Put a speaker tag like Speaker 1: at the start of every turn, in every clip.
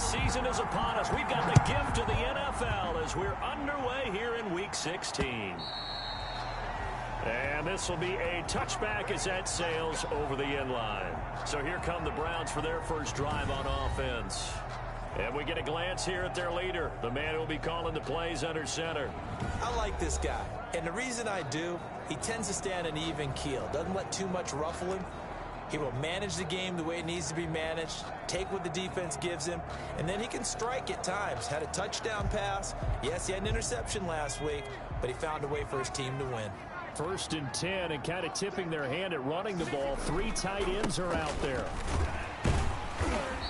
Speaker 1: season is upon us. We've got the gift of the NFL as we're underway here in Week 16. And this will be a touchback as that sails over the end line. So here come the Browns for their first drive on offense. And we get a glance here at their leader, the man who will be calling the plays under center.
Speaker 2: I like this guy. And the reason I do, he tends to stand an even keel. Doesn't let too much ruffle him. He will manage the game the way it needs to be managed, take what the defense gives him, and then he can strike at times. Had a touchdown pass. Yes, he had an interception last week, but he found a way for his team to win.
Speaker 1: 1st and 10, and kind of tipping their hand at running the ball. 3 tight ends are out there.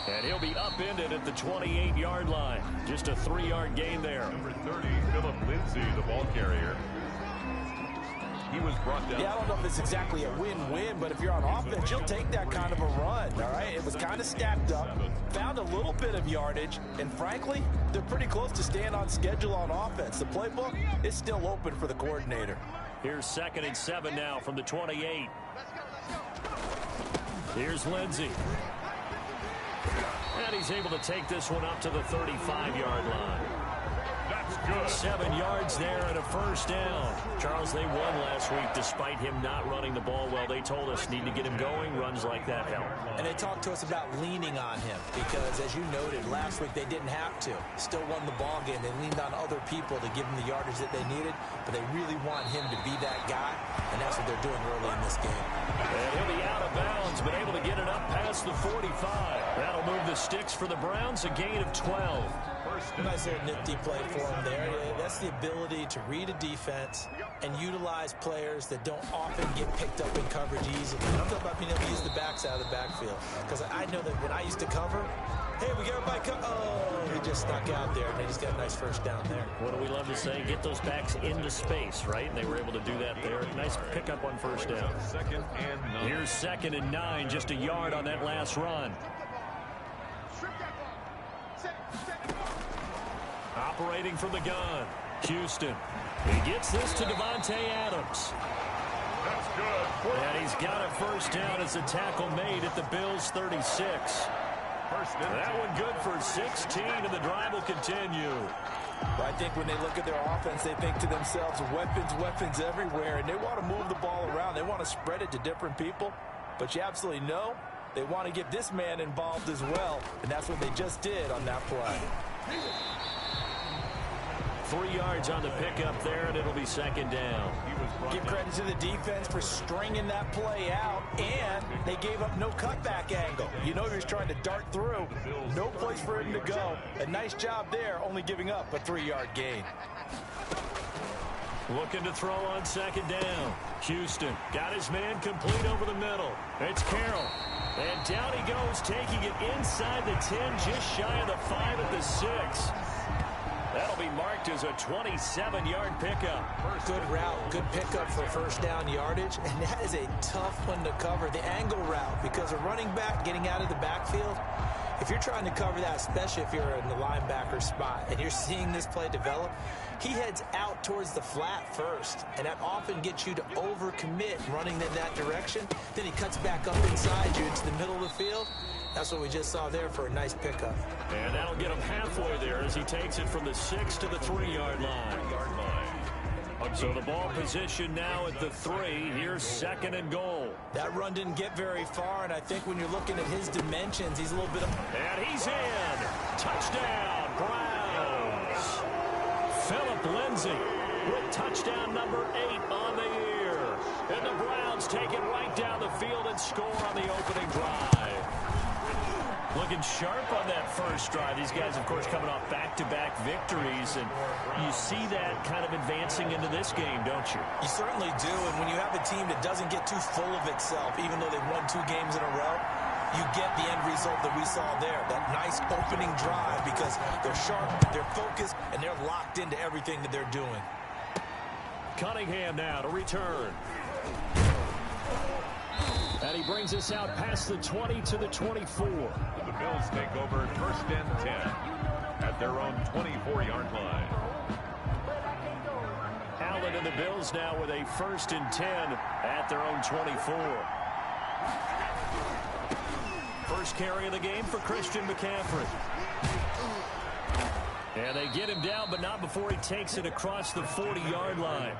Speaker 1: And he'll be upended at the 28-yard line. Just a 3-yard gain there.
Speaker 3: Number 30, Philip Lindsay, the ball carrier. He was brought down.
Speaker 2: Yeah, I don't know if it's exactly a win-win, but if you're on offense, you'll take that kind of a run, all right? It was kind of stacked up, found a little bit of yardage, and frankly, they're pretty close to staying on schedule on offense. The playbook is still open for the coordinator.
Speaker 1: Here's 2nd and 7 now from the 28. Here's Lindsay. And he's able to take this one up to the 35-yard line.
Speaker 3: That's good.
Speaker 1: 7 yards there and a first down. Charles, they won last week despite him not running the ball well. They told us need to get him going. Runs like that help.
Speaker 2: And they talked to us about leaning on him because, as you noted, last week they didn't have to. Still won the ball game. They leaned on other people to give him the yardage that they needed, but they really want him to be that guy, and that's what they're doing early in this game.
Speaker 1: And he'll be out of bounds, but able to get it up past the 45. That'll move the sticks for the Browns, a gain of 12.
Speaker 2: Nice little nifty play for him there. That's the ability to read a defense and utilize players that don't often get picked up in coverage easily. I'm talking about being able to use the backs out of the backfield. Because I know that when I used to cover, hey, we got everybody oh, he just snuck out there, and they just got a nice first down there.
Speaker 1: What do we love to say? Get those backs into space, right? And they were able to do that there. Nice pickup on first down.
Speaker 3: 2nd and 9.
Speaker 1: Here's 2nd and 9, just a yard on that last run. Operating from the gun, Houston. He gets this to Devontae Adams.
Speaker 3: That's good.
Speaker 1: And he's got a first down as a tackle made at the Bills' 36. That one good for 16, and the drive will continue.
Speaker 2: Well, I think when they look at their offense, they think to themselves, weapons everywhere, and they want to move the ball around. They want to spread it to different people, but you absolutely know they want to get this man involved as well, and that's what they just did on that play.
Speaker 1: 3 yards on the pickup there, and it'll be 2nd down.
Speaker 2: Give credit to the defense for stringing that play out, and they gave up no cutback angle. You know he was trying to dart through. No place for him to go. A nice job there, only giving up a 3-yard gain.
Speaker 1: Looking to throw on 2nd down. Houston got his man complete over the middle. It's Carroll. And down he goes, taking it inside the 10, just shy of the 5 at the 6. That'll be marked as a 27-yard pickup.
Speaker 2: Good route, good pickup for first down yardage, and that is a tough one to cover, the angle route, because a running back getting out of the backfield, if you're trying to cover that, especially if you're in the linebacker spot, and you're seeing this play develop, he heads out towards the flat first, and that often gets you to overcommit running in that direction. Then he cuts back up inside you into the middle of the field. That's what we just saw there for a nice pickup.
Speaker 1: And that'll get him halfway there as he takes it from the 6 to the 3-yard line. So the ball position now at the 3. Here's 2nd and goal.
Speaker 2: That run didn't get very far, and I think when you're looking at his dimensions, he's a little bit of...
Speaker 1: And he's in. Touchdown, Browns. Philip Lindsay with touchdown number 8 on the year. And the Browns take it right down the field and score on the opening drive. Looking sharp on that first drive. These guys, of course, coming off back-to-back victories, and you see that kind of advancing into this game, don't you?
Speaker 2: You certainly do, and when you have a team that doesn't get too full of itself, even though they've won 2 games in a row, you get the end result that we saw there, that nice opening drive, because they're sharp, they're focused, and they're locked into everything that they're doing.
Speaker 1: Cunningham now to return. And he brings us out past the 20 to the 24.
Speaker 3: The Bills take over 1st and 10 at their own 24-yard line.
Speaker 1: Allen and the Bills now with a 1st and 10 at their own 24. First carry of the game for Christian McCaffrey. And they get him down, but not before he takes it across the 40-yard line.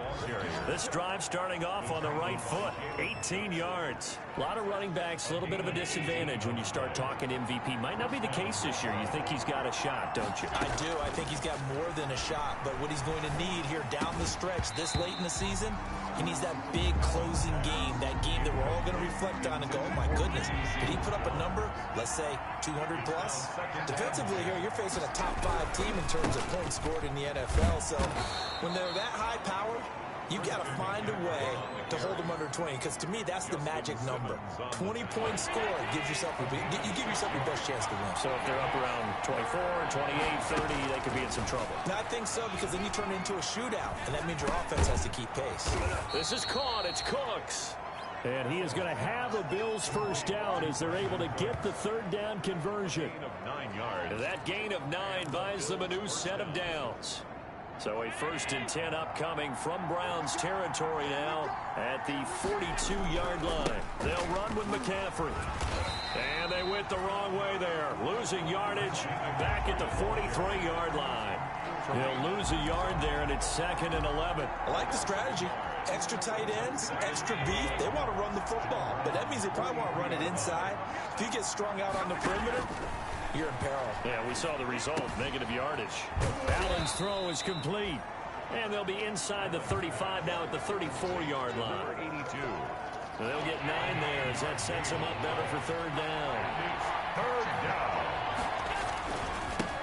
Speaker 1: This drive starting off on the right foot, 18 yards. A lot of running backs, a little bit of a disadvantage when you start talking MVP. Might not be the case this year. You think he's got a shot, don't you?
Speaker 2: I do. I think he's got more than a shot, but what he's going to need here down the stretch this late in the season, he needs that big closing game, that game that we're all going to reflect on and go, oh, my goodness, did he put up a number, let's say, 200 plus? Defensively here, you're facing a top 5 team in terms of points scored in the NFL, so when they're that high power, you've got to find a way to hold them under 20, because to me, that's the magic number. 20 points scored gives yourself you give yourself your best chance to win.
Speaker 1: So if they're up around 24, 28, 30, they could be in some trouble.
Speaker 2: I think so, because then you turn it into a shootout, and that means your offense has to keep pace.
Speaker 1: This is caught. It's Cooks. And he is going to have a Bills first down as they're able to get the third down conversion.
Speaker 3: Gain of 9 yards.
Speaker 1: That gain of 9 buys them a new set of downs. So a 1st and 10 upcoming from Browns territory now at the 42-yard line. They'll run with McCaffrey. And they went the wrong way there. Losing yardage back at the 43-yard line. He'll lose a yard there, and it's 2nd and 11.
Speaker 2: I like the strategy. Extra tight ends, extra beef. They want to run the football, but that means they probably want to run it inside. If you get strung out on the perimeter, you're in peril.
Speaker 1: Yeah, we saw the result, negative yardage. Allen's throw is complete. And they'll be inside the 35 now at the 34-yard line.
Speaker 3: 82.
Speaker 1: So they'll get 9 there as that sets them up better for third down.
Speaker 3: Third down.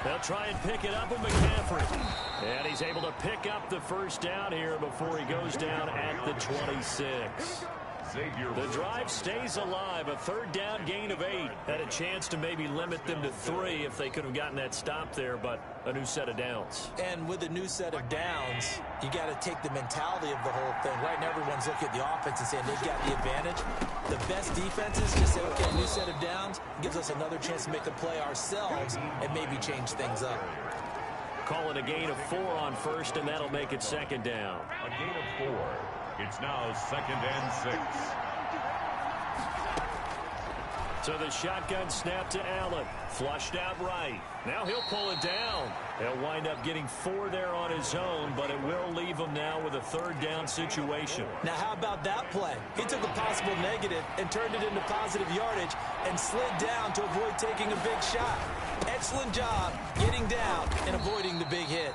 Speaker 1: They'll try and pick it up with McCaffrey. And he's able to pick up the first down here before he goes down at the 26. The drive stays alive. A third down gain of 8. Had a chance to maybe limit them to 3 if they could have gotten that stop there, but a new set of downs.
Speaker 2: And with a new set of downs, you got to take the mentality of the whole thing. Right now, everyone's looking at the offense and saying they've got the advantage. The best defenses just say, okay, new set of downs gives us another chance to make a play ourselves and maybe change things up.
Speaker 1: Call it a gain of 4 on first, and that'll make it 2nd down.
Speaker 3: A gain of 4. It's now 2nd and 6.
Speaker 1: So the shotgun snap to Allen. Flushed out right. Now he'll pull it down. He'll wind up getting 4 there on his own, but it will leave him now with a third down situation.
Speaker 2: Now how about that play? He took a possible negative and turned it into positive yardage and slid down to avoid taking a big shot. Excellent job getting down and avoiding the big hit.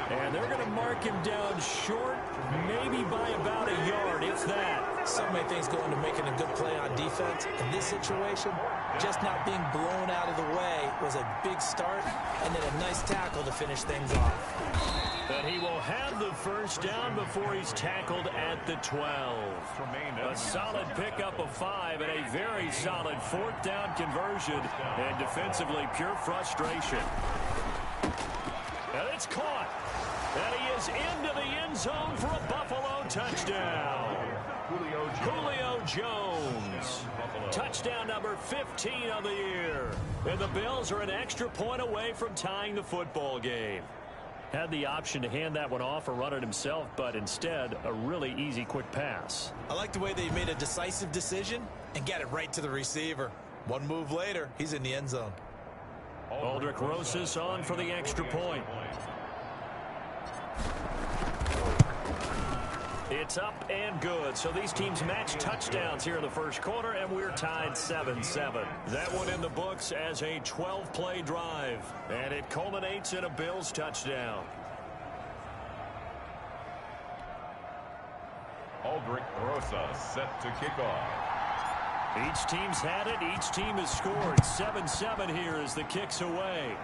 Speaker 1: And they're going to mark him down short, maybe by about a yard, if that.
Speaker 2: So many things go into making a good play on defense. In this situation, just not being blown out of the way was a big start, and then a nice tackle to finish things off.
Speaker 1: But he will have the first down before he's tackled at the 12. A solid pickup of 5 and a very solid 4th down conversion, and defensively pure frustration. And it's caught. And he is into the end zone for a Buffalo touchdown. Julio Jones. Touchdown number 15 of the year. And the Bills are an extra point away from tying the football game. Had the option to hand that one off or run it himself, but instead, a really easy, quick pass.
Speaker 2: I like the way they made a decisive decision and got it right to the receiver. One move later, he's in the end zone.
Speaker 1: Aldrich Rosas on for the extra point. It's up and good. So these teams match touchdowns here in the first quarter, and we're tied 7-7. That one in the books as a 12-play drive, and it culminates in a Bills touchdown.
Speaker 3: Aldrich Rosas set to kick off.
Speaker 1: Each team's had it. Each team has scored. 7-7 here as the kick's away.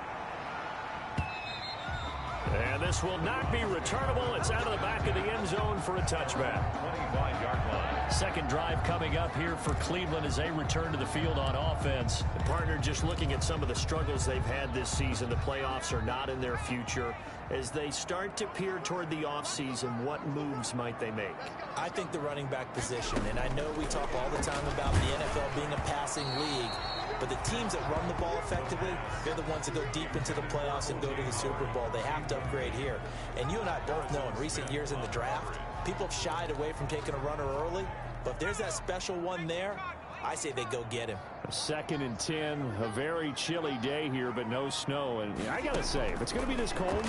Speaker 1: And this will not be returnable. It's out of the back of the end zone for a touchback.
Speaker 3: 25-yard line.
Speaker 1: Second drive coming up here for Cleveland as they return to the field on offense. The partner, just looking at some of the struggles they've had this season, the playoffs are not in their future. As they start to peer toward the offseason, what moves might they make?
Speaker 2: I think the running back position, and I know we talk all the time about the NFL being a passing league, but the teams that run the ball effectively, they're the ones that go deep into the playoffs and go to the Super Bowl. They have to upgrade here. And you and I both know in recent years in the draft, people have shied away from taking a runner early, but if there's that special one there, I say they go get him.
Speaker 1: 2nd and 10, a very chilly day here, but no snow. And I got to say, if it's going to be this cold,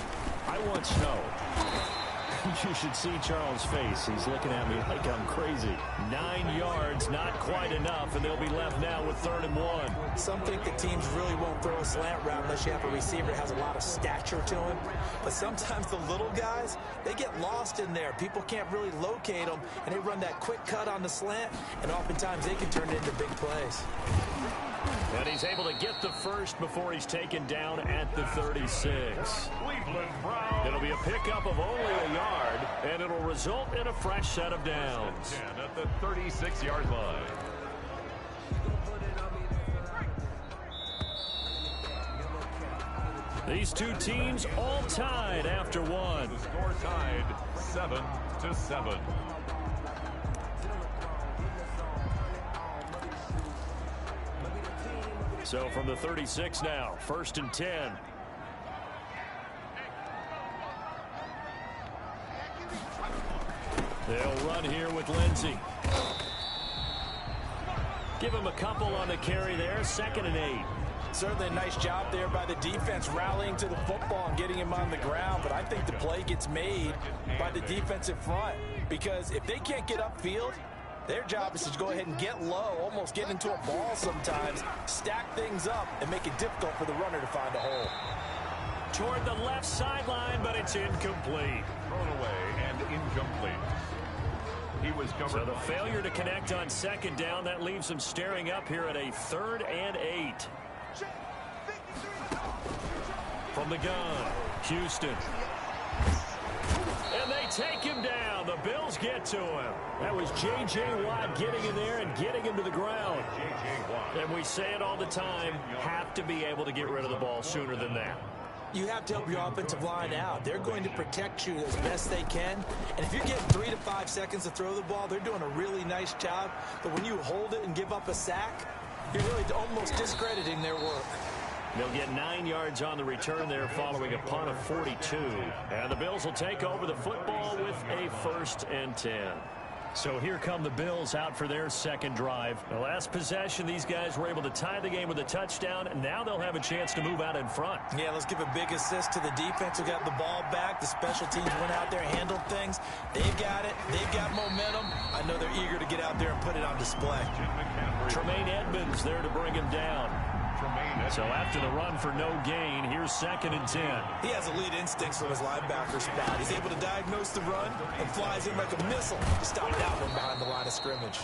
Speaker 1: I want snow. You should see Charles' face. He's looking at me like I'm crazy. 9 yards, not quite enough, and they'll be left now with 3rd and 1.
Speaker 2: Some think that teams really won't throw a slant route unless you have a receiver that has a lot of stature to him. But sometimes the little guys, they get lost in there. People can't really locate them, and they run that quick cut on the slant, and oftentimes they can turn it into big plays.
Speaker 1: And he's able to get the first before he's taken down at the 36. It'll be a pickup of only a yard, and it'll result in a fresh set of downs.
Speaker 3: At the 36-yard line.
Speaker 1: These two teams all tied after one.
Speaker 3: The score tied 7-7.
Speaker 1: So from the 36 now, 1st and 10. They'll run here with Lindsey. Give him a couple on the carry there, 2nd and 8.
Speaker 2: Certainly a nice job there by the defense rallying to the football and getting him on the ground, but I think the play gets made by the defensive front, because if they can't get upfield, their job is to go ahead and get low, almost get into a ball sometimes, stack things up, and make it difficult for the runner to find a hole.
Speaker 1: Toward the left sideline, but it's incomplete.
Speaker 3: Thrown away and incomplete. He was covered.
Speaker 1: So the failure to connect on 2nd down, that leaves him staring up here at a 3rd and 8. From the gun, Houston. And they take him down. The Bills get to him. That was J.J. Watt getting in there and getting him to the ground. And we say it all the time, have to be able to get rid of the ball sooner than that.
Speaker 2: You have to help your offensive line out. They're going to protect you as best they can. And if you're getting 3 to 5 seconds to throw the ball, they're doing a really nice job. But when you hold it and give up a sack, you're really almost discrediting their work.
Speaker 1: They'll get 9 yards on the return there following a punt of 42. And the Bills will take over the football with a 1st and 10. So here come the Bills out for their 2nd drive. The last possession, these guys were able to tie the game with a touchdown, and now they'll have a chance to move out in front.
Speaker 2: Yeah, let's give a big assist to the defense who got the ball back. The special teams went out there, handled things. They've got it. They've got momentum. I know they're eager to get out there and put it on display.
Speaker 1: Tremaine Edmonds there to bring him down. So after the run for no gain, here's 2nd and 10.
Speaker 2: He has elite instincts from his linebacker spot. He's able to diagnose the run and flies in like a missile to stop that one behind the line of scrimmage.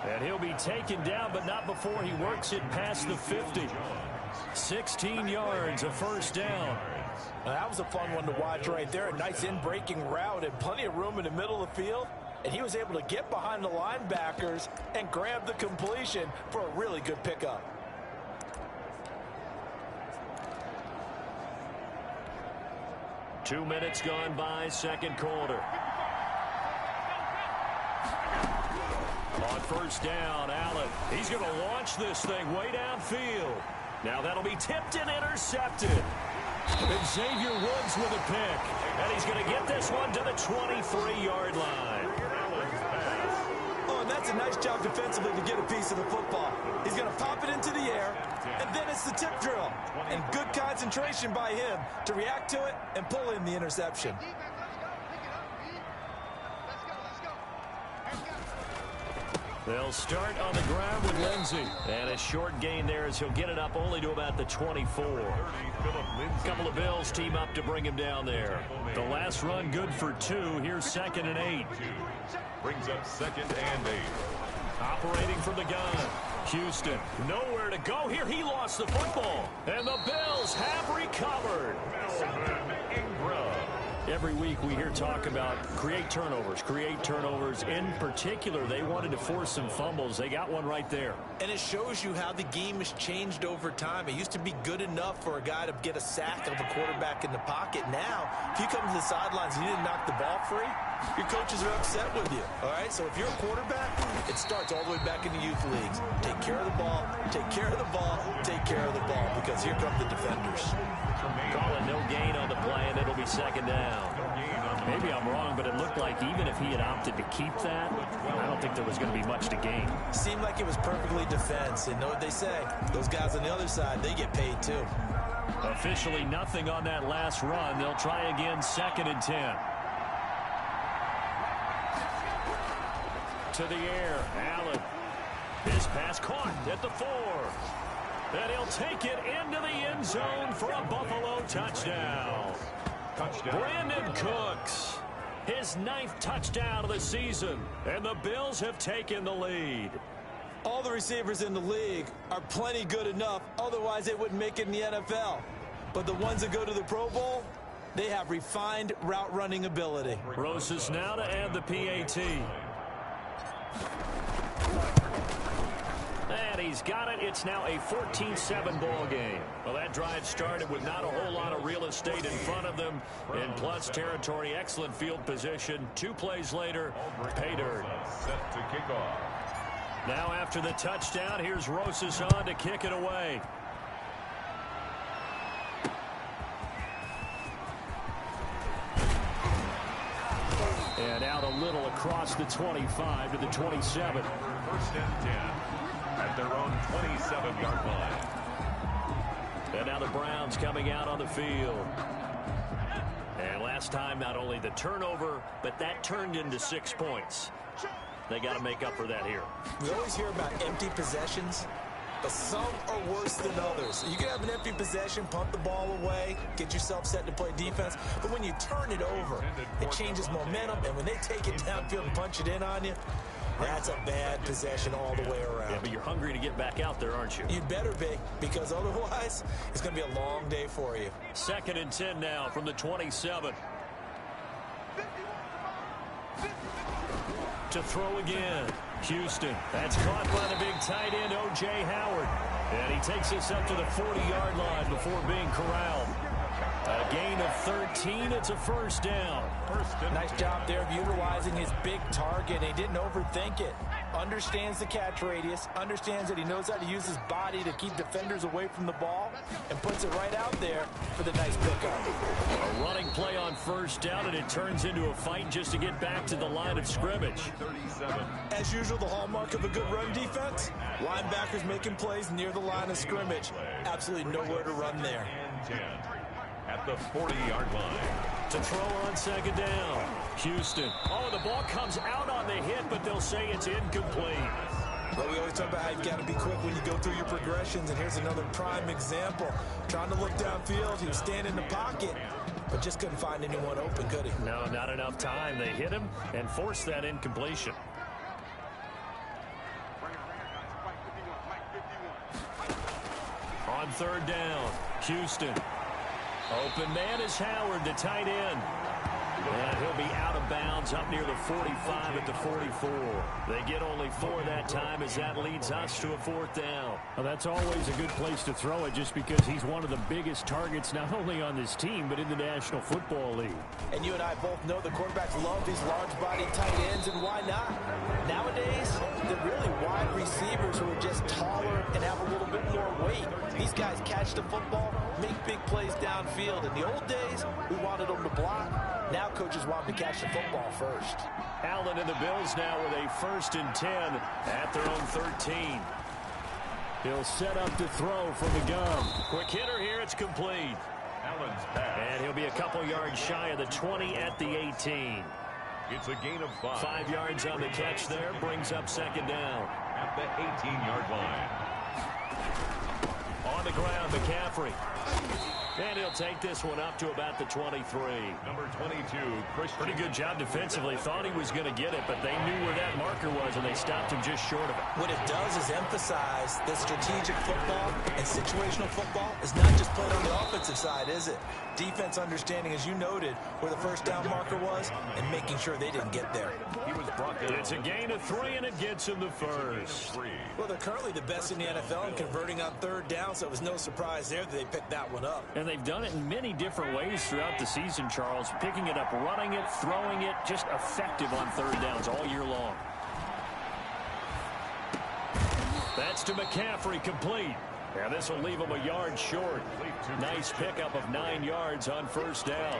Speaker 1: And he'll be taken down, but not before he works it past the 50. 16 yards, a 1st down.
Speaker 2: Now, that was a fun one to watch right there. A nice in-breaking route and plenty of room in the middle of the field. And he was able to get behind the linebackers and grab the completion for a really good pickup.
Speaker 1: Two minutes gone by, 2nd quarter. On 1st down, Allen. He's going to launch this thing way downfield. Now that'll be tipped and intercepted. And Xavier Woods with a pick. And he's going to get this one to the 23-yard line.
Speaker 2: Oh, and that's a nice job defensively to get a piece of the football. He's going to pop it into the air, and then it's the tip drill. And good concentration by him to react to it and pull in the interception.
Speaker 1: They'll start on the ground with Lindsey. And a short gain there as he'll get it up only to about the 24. A couple of Bills team up to bring him down there. The last run good for 2. Here's 2nd and 8.
Speaker 3: Brings up 2nd and 8.
Speaker 1: Operating from the gun. Houston, nowhere to go here. He lost the football. And the Bills have recovered. Every week we hear talk about create turnovers. In particular, they wanted to force some fumbles. They got one right there.
Speaker 2: And it shows you how the game has changed over time. It used to be good enough for a guy to get a sack of a quarterback in the pocket. Now, if you come to the sidelines and you didn't knock the ball free, your coaches are upset with you. All right? So if you're a quarterback, it starts all the way back in the youth leagues. Take care of the ball, take care of the ball, take care of the ball, because here come the defenders.
Speaker 1: Call it no gain on the play, and it'll be 2nd down.
Speaker 3: No gain on the
Speaker 1: Maybe I'm wrong, but it looked like even if he had opted to keep that, I don't think there was going to be much to gain.
Speaker 2: Seemed like it was perfectly defense. And know what they say? Those guys on the other side, they get paid too.
Speaker 1: Officially nothing on that last run. They'll try again, 2nd and 10. To the air, Allen. His pass caught at the 4. And he'll take it into the end zone for a Buffalo touchdown. Brandon Cooks, his 9th touchdown of the season, and the Bills have taken the lead.
Speaker 2: All the receivers in the league are plenty good enough, otherwise they wouldn't make it in the NFL. But the ones that go to the Pro Bowl, they have refined route running ability.
Speaker 1: Roses now to add the PAT. And he's got it. It's now a 14-7 ball game. Well, that drive started with not a whole lot of real estate in front of them. In plus territory, excellent field position. 2 plays later, pay dirt.
Speaker 3: Set to kick off.
Speaker 1: Now after the touchdown, here's Rosas on to kick it away. And out a little across the 25 to the 27.
Speaker 3: 1st and 10 at their own 27-yard line.
Speaker 1: And now the Browns coming out on the field. And last time, not only the turnover, but that turned into 6 points. They got to make up for that here.
Speaker 2: We always hear about empty possessions, but some are worse than others. You can have an empty possession, punt the ball away, get yourself set to play defense, but when you turn it over, it changes momentum, and when they take it downfield and punch it in on you, that's a bad possession all the way around.
Speaker 1: Yeah, but you're hungry to get back out there, aren't you?
Speaker 2: You'd better be, because otherwise, it's going to be a long day for you.
Speaker 1: 2nd and 10 now from the 27. To throw again. Houston. That's caught by the big tight end, O.J. Howard. And he takes us up to the 40-yard line before being corralled. A gain of 13. It's a 1st down.
Speaker 2: Nice job there of utilizing his big target. He didn't overthink it. Understands the catch radius. Understands that he knows how to use his body to keep defenders away from the ball. And puts it right out there for the nice pickup.
Speaker 1: A running play on 1st down, and it turns into a fight just to get back to the line of scrimmage.
Speaker 2: As usual, the hallmark of a good run defense, linebackers making plays near the line of scrimmage. Absolutely nowhere to run there.
Speaker 3: At the 40-yard line.
Speaker 1: To throw on 2nd down. Houston. Oh, the ball comes out on the hit, but they'll say it's incomplete.
Speaker 2: Well, we always talk about how you've got to be quick when you go through your progressions, and here's another prime example. Trying to look downfield, he was standing in the pocket, but just couldn't find anyone open, could he?
Speaker 1: No, not enough time. They hit him and forced that incompletion. On 3rd down, Houston. Open man is Howard, the tight end. And he'll be out of bounds up near the 45 at the 44. They get only 4 that time as that leads us to a 4th down.
Speaker 4: Well, that's always a good place to throw it just because he's one of the biggest targets not only on this team but in the National Football League.
Speaker 2: And you and I both know the quarterbacks love these large-bodied tight ends, and why not? Nowadays, they're really wide receivers who are just taller and have a little bit more weight. These guys catch the football, make big plays downfield. In the old days, we wanted them to block. Now coaches want them to catch the football first.
Speaker 1: Allen and the Bills now with a 1st and 10 at their own 13.
Speaker 4: He'll set up to throw from the gun.
Speaker 1: Quick hitter here, it's complete.
Speaker 3: Allen's pass.
Speaker 1: And he'll be a couple yards shy of the 20 at the 18.
Speaker 3: It's a gain of 5.
Speaker 1: 5 yards on the catch there, brings up 2nd down.
Speaker 3: At the 18-yard line.
Speaker 1: On the ground, McCaffrey. And he'll take this one up to about the 23.
Speaker 3: Number 22, Christian.
Speaker 1: Pretty good job defensively. Thought he was going to get it, but they knew where that marker was, and they stopped him just short of it.
Speaker 2: What it does is emphasize that strategic football and situational football is not just played on the offensive side, is it? Defense understanding, as you noted, where the 1st down marker was and making sure they didn't get there.
Speaker 3: He was brought down.
Speaker 1: It's a gain of 3, and it gets him the 1st.
Speaker 2: Well, they're currently the best in the NFL in converting on 3rd down, so it was no surprise there that they picked that one up.
Speaker 1: And they've done it in many different ways throughout the season, Charles. Picking it up, running it, throwing it, just effective on 3rd downs all year long. That's to McCaffrey, complete. Yeah, this will leave him a yard short. Nice pickup of 9 yards on 1st down.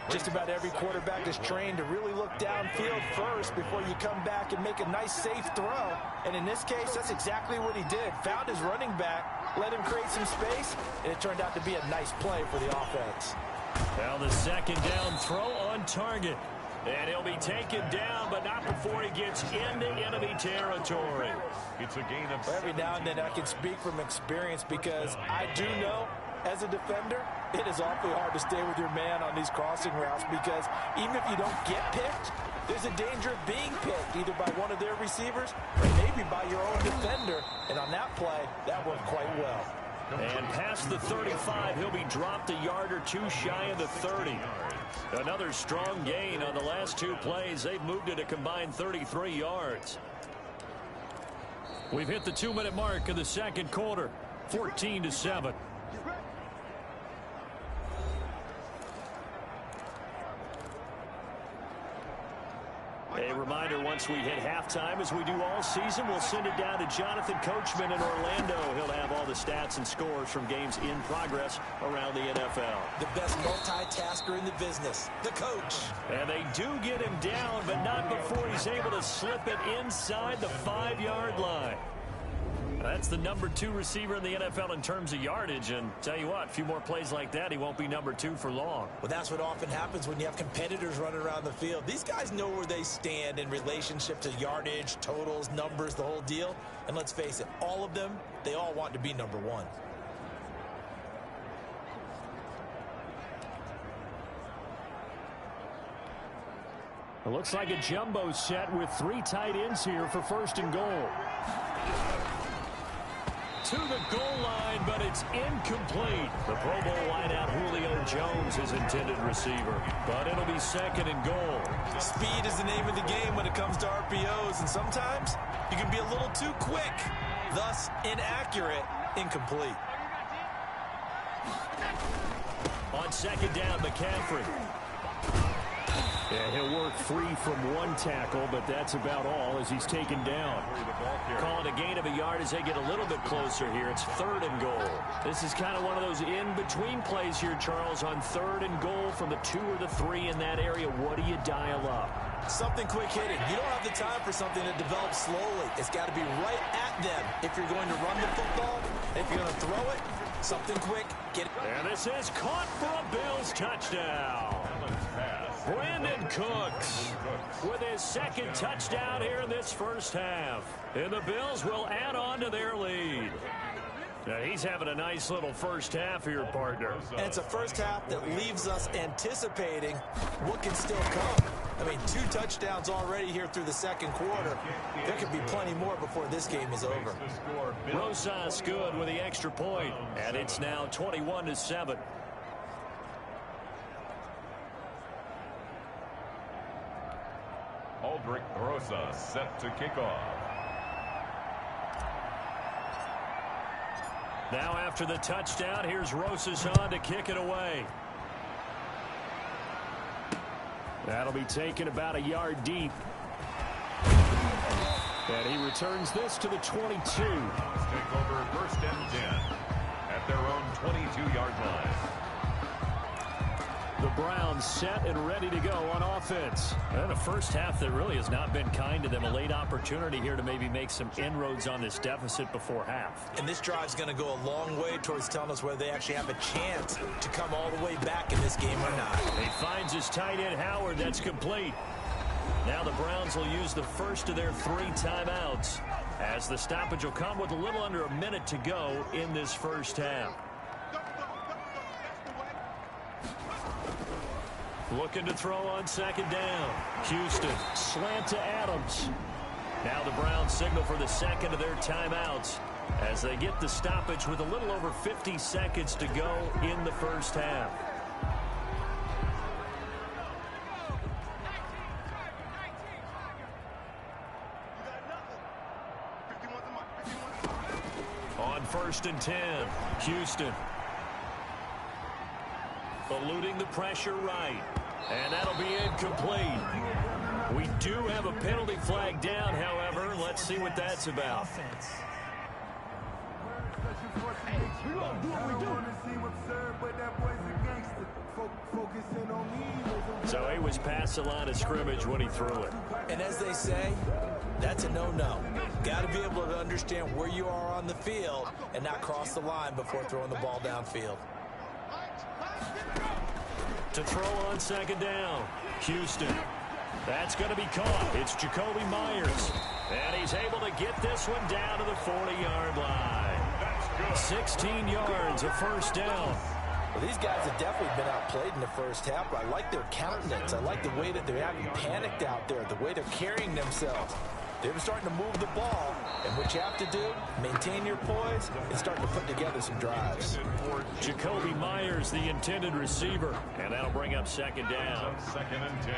Speaker 2: Just about every quarterback is trained to really look downfield first before you come back and make a nice, safe throw. And in this case, that's exactly what he did. Found his running back, let him create some space, and it turned out to be a nice play for the offense.
Speaker 4: Well, the second down throw on target. And he'll be taken down, but not before he gets into enemy territory.
Speaker 3: It's a gain of
Speaker 2: Every now and then I can speak from experience because I do know, as a defender, it is awfully hard to stay with your man on these crossing routes because even if you don't get picked, there's a danger of being picked either by one of their receivers or maybe by your own defender. And on that play, that worked quite well.
Speaker 4: And past the 35, he'll be dropped a yard or two shy of the 30. Another strong gain on the last two plays. They've moved it a combined 33 yards. We've hit the 2-minute mark of the second quarter, 14-7. A reminder, once we hit halftime, as we do all season, we'll send it down to Jonathan Coachman in Orlando. He'll have all the stats and scores from games in progress around the NFL.
Speaker 2: The best multitasker in the business, the coach.
Speaker 4: And they do get him down, but not before he's able to slip it inside the 5-yard line. That's the number 2 receiver in the NFL in terms of yardage, and tell you what, a few more plays like that, he won't be number 2 for long.
Speaker 2: Well, that's what often happens when you have competitors running around the field. These guys know where they stand in relationship to yardage, totals, numbers, the whole deal. And let's face it, all of them, they all want to be number 1.
Speaker 4: It looks like a jumbo set with 3 tight ends here for first and goal. To the goal line, but it's incomplete. The Pro Bowl wideout Julio Jones is intended receiver, but it'll be second and goal.
Speaker 2: Speed is the name of the game when it comes to RPOs, and sometimes you can be a little too quick, thus inaccurate, incomplete.
Speaker 4: On second down, McCaffrey. Yeah, he'll work free from one tackle, but that's about all as he's taken down. Calling a gain of a yard as they get a little bit closer here. It's third and goal. This is kind of one of those in-between plays here, Charles, on third and goal from the 2 or the 3 in that area. What do you dial up?
Speaker 2: Something quick hitting. You don't have the time for something that develops slowly. It's got to be right at them if you're going to run the football. If you're going to throw it, something quick. Get it.
Speaker 4: And this is caught for a Bills touchdown. Brandon Cooks with his second touchdown here in this first half. And the Bills will add on to their lead. Now, he's having a nice little first half here, partner.
Speaker 2: And it's a first half that leaves us anticipating what can still come. I mean, 2 touchdowns already here through the second quarter. There could be plenty more before this game is over.
Speaker 4: Rosas good with the extra point, and it's now 21-7.
Speaker 3: Aldrich Rosas set to kick off.
Speaker 4: Now after the touchdown, here's Rosas on to kick it away. That'll be taken about a yard deep. And he returns this to the 22.
Speaker 3: Let's take over first and 10 at their own 22-yard line.
Speaker 4: The Browns set and ready to go on offense. And a first half that really has not been kind to them. A late opportunity here to maybe make some inroads on this deficit before half.
Speaker 2: And this drive's going to go a long way towards telling us whether they actually have a chance to come all the way back in this game or not.
Speaker 4: He finds his tight end Howard. That's complete. Now the Browns will use the first of their 3 timeouts as the stoppage will come with a little under a minute to go in this first half. Looking to throw on second down. Houston, slant to Adams. Now the Browns signal for the second of their timeouts as they get the stoppage with a little over 50 seconds to go in the first half. On first and 10, Houston. Eluding the pressure right. And that'll be incomplete. We do have a penalty flag down, however. Let's see what that's about.
Speaker 5: We gonna do what we do.
Speaker 4: So he was past the line of scrimmage when he threw it.
Speaker 2: And as they say, that's a no-no. Got to be able to understand where you are on the field and not cross the line before throwing the ball downfield.
Speaker 4: To throw on second down, Houston. That's going to be caught. It's Jacoby Myers. And he's able to get this one down to the 40-yard line. 16 yards, a first down.
Speaker 2: Well, these guys have definitely been outplayed in the first half, but I like their countenance. I like the way that they're having panicked out there, the way they're carrying themselves. They're starting to move the ball, and what you have to do, maintain your poise, and starting to put together some drives.
Speaker 4: Jacoby Myers, the intended receiver, and that'll bring up second down.
Speaker 3: Second and 10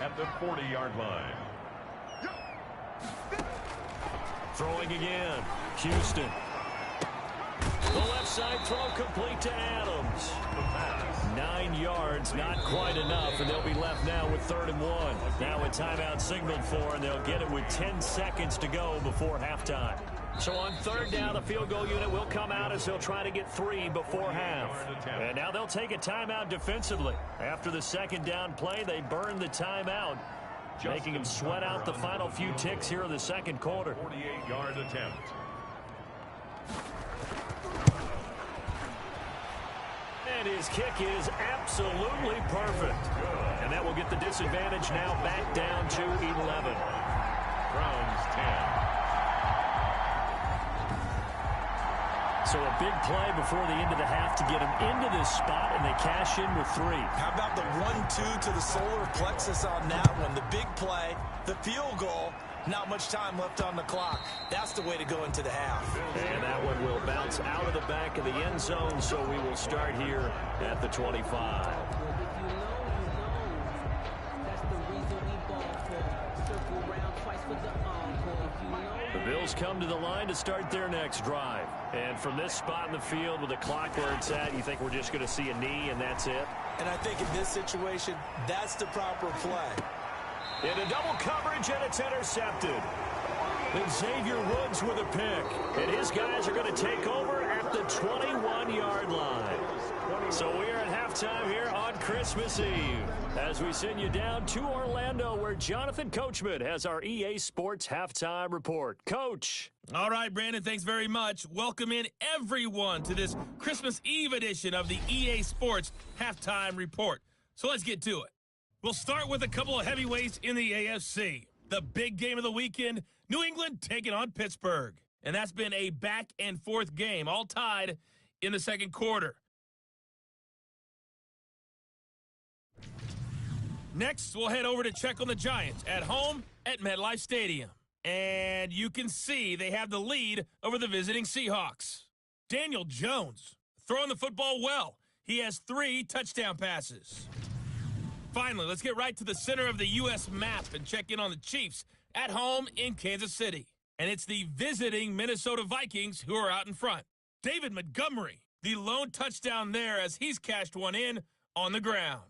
Speaker 3: at the 40-yard line.
Speaker 4: Throwing again, Houston. The left side throw complete to Adams. 9 yards, not quite enough, and they'll be left now with 3rd and 1. Now a timeout signaled for, and they'll get it with 10 seconds to go before halftime. So on 3rd down, the field goal unit will come out as they'll try to get 3 before half. And now they'll take a timeout defensively. After the second down play, they burn the timeout, making them sweat out the final few ticks here in the second quarter.
Speaker 3: 48-yard attempt.
Speaker 4: And his kick is absolutely perfect. And that will get the disadvantage now back down to 11.
Speaker 3: Browns 10.
Speaker 4: So a big play before the end of the half to get them into this spot, and they cash in with 3.
Speaker 2: How about the 1-2 to the solar plexus on that one? The big play, the field goal, not much time left on the clock. That's the way to go into the half.
Speaker 4: And that one will bounce out of the back of the end zone, so we will start here at the 25. The Bills come to the line to start their next drive. And from this spot in the field with the clock where it's at, you think we're just going to see a knee and that's it?
Speaker 2: And I think in this situation, that's the proper play.
Speaker 4: Into double coverage, and it's intercepted. And Xavier Woods with a pick. And his guys are going to take over at the 21-yard line. So we are at halftime here on Christmas Eve as we send you down to Orlando, where Jonathan Coachman has our EA Sports Halftime Report. Coach.
Speaker 5: All right, Brandon, thanks very much. Welcome in everyone to this Christmas Eve edition of the EA Sports Halftime Report. So let's get to it. We'll start with a couple of heavyweights in the AFC. The big game of the weekend, New England taking on Pittsburgh. And that's been a back-and-forth game, all tied in the second quarter. Next, we'll head over to check on the Giants at home at MetLife Stadium. And you can see they have the lead over the visiting Seahawks. Daniel Jones throwing the football well. He has 3 touchdown passes. Finally, let's get right to the center of the U.S. map and check in on the Chiefs at home in Kansas City. And it's the visiting Minnesota Vikings who are out in front. David Montgomery, the lone touchdown there as he's cashed one in on the ground.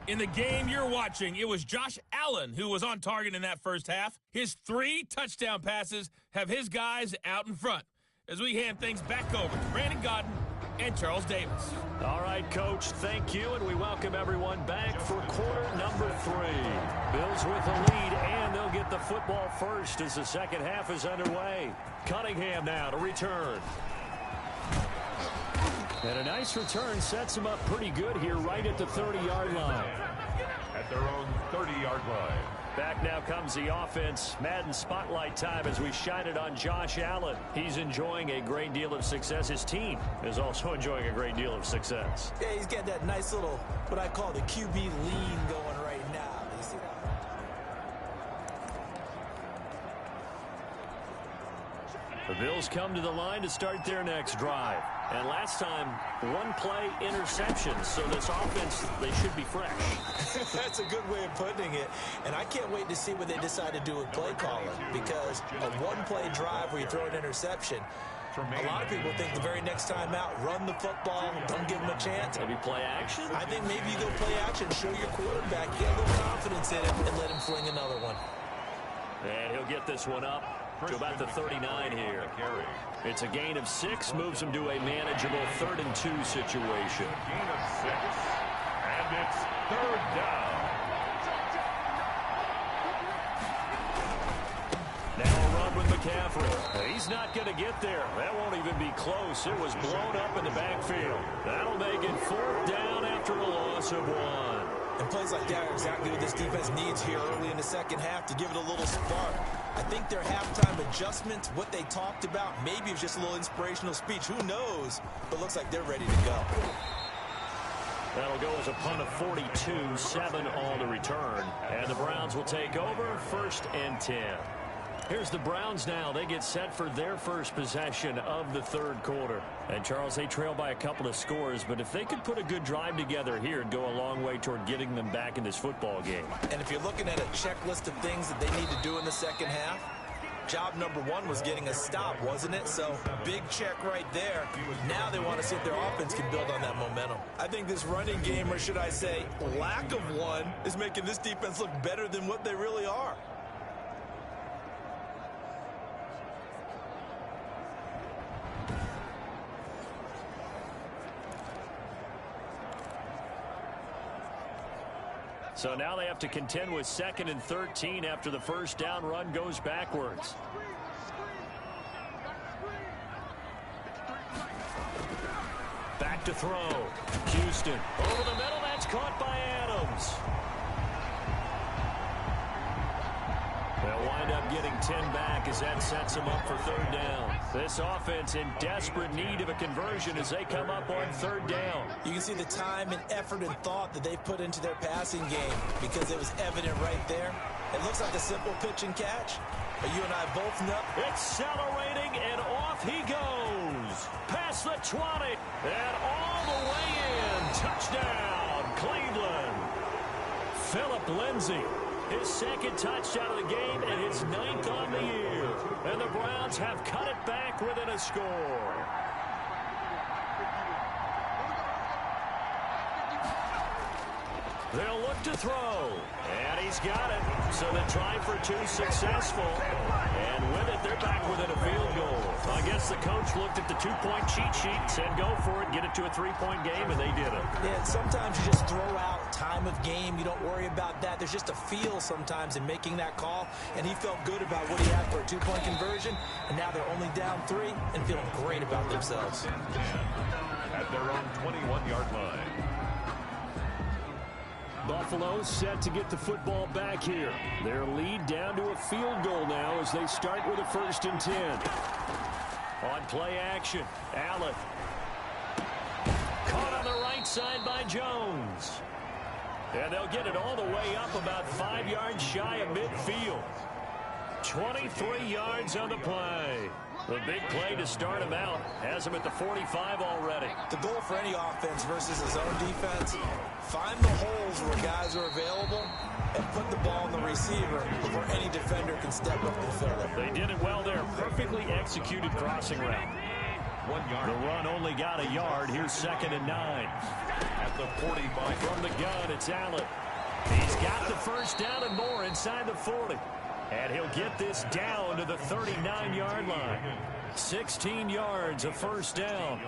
Speaker 5: In the game you're watching, it was Josh Allen who was on target in that first half. His 3 touchdown passes have his guys out in front. As we hand things back over to Brandon Godden and Charles Davis.
Speaker 4: All right, Coach, thank you, and we welcome everyone back for quarter number 3. Bills with the lead, and they'll get the football first as the second half is underway. Cunningham now to return. And a nice return sets them up pretty good here right at the 30-yard line.
Speaker 3: At their own 30-yard line.
Speaker 4: Back now comes the offense. Madden spotlight time as we shine it on Josh Allen. He's enjoying a great deal of success. His team is also enjoying a great deal of success.
Speaker 2: Yeah, he's got that nice little, what I call the QB lean going right now. You see that?
Speaker 4: The Bills come to the line to start their next drive. And last time, 1-play interception. So this offense, they should be fresh.
Speaker 2: That's a good way of putting it. And I can't wait to see what they decide to do with play calling. Because a 1-play drive where you throw an interception, a lot of people think the very next time out, run the football, don't give them a chance.
Speaker 4: Maybe play action?
Speaker 2: I think maybe you go play action, show your quarterback, get a little confidence in him, and let him fling another one.
Speaker 4: And he'll get this one up to about the 39 here. It's a gain of 6, moves him to a manageable 3rd and 2 situation.
Speaker 3: Gain of 6. And It's third down.
Speaker 4: Now a run with McCaffrey. He's not going to get there. That won't even be close. It was blown up in the backfield. That'll make it fourth down after a loss of 1.
Speaker 2: And plays like that are exactly what this defense needs here early in the second half to give it a little spark. I think their halftime adjustments, what they talked about, maybe it's just a little inspirational speech. Who knows? But looks like they're ready to go.
Speaker 4: That'll go as a punt of 42, 7 on the return. And the Browns will take over, 1st and 10. Here's the Browns now. They get set for their first possession of the third quarter. And, Charles, they trail by a couple of scores, but if they could put a good drive together here, it'd go a long way toward getting them back in this football game.
Speaker 2: And if you're looking at a checklist of things that they need to do in the second half, job number 1 was getting a stop, wasn't it? So, big check right there. Now they want to see if their offense can build on that momentum. I think this running game, or should I say lack of one, is making this defense look better than what they really are.
Speaker 4: So now they have to contend with 2nd and 13 after the first down run goes backwards. Back to throw. Houston over the middle. That's caught by Adams. They'll wind up getting 10 back as that sets them up for third down. This offense in desperate need of a conversion as they come up on third down.
Speaker 2: You can see the time and effort and thought that they've put into their passing game because it was evident right there. It looks like a simple pitch and catch, but you and I both know.
Speaker 4: Accelerating, and off he goes. Past the 20, and all the way in. Touchdown, Cleveland. Philip Lindsay. His 2nd touchdown of the game and his 9th on the year. And the Browns have cut it back within a score. They'll look to throw. And he's got it. So the try for 2 successful. And with it, they're back within a field goal. I guess the coach looked at the 2-point cheat sheet and said, go for it, get it to a 3-point game, and they did it.
Speaker 2: Yeah, sometimes you just throw out time of game. You don't worry about that. There's just a feel sometimes in making that call. And he felt good about what he had for a 2-point conversion. And now they're only down 3 and feeling great about themselves.
Speaker 3: At their own 21-yard line.
Speaker 4: Buffalo set to get the football back here. Their lead down to a field goal now as they start with a 1st and 10. On play action, Allen. Caught on the right side by Jones. And they'll get it all the way up about 5 yards shy of midfield. 23 yards on the play. The big play to start him out has him at the 45 already.
Speaker 2: The goal for any offense versus his own defense, find the holes where guys are available and put the ball in the receiver before any defender can step up and fill it.
Speaker 4: They did it well there. Perfectly executed crossing route.
Speaker 3: 1 yard.
Speaker 4: The run only got a yard. Here's 2nd and 9.
Speaker 3: At the 45.
Speaker 4: From the gun, it's Allen. He's got the first down and more inside the 40. And he'll get this down to the 39-yard line. 16 yards, a first down.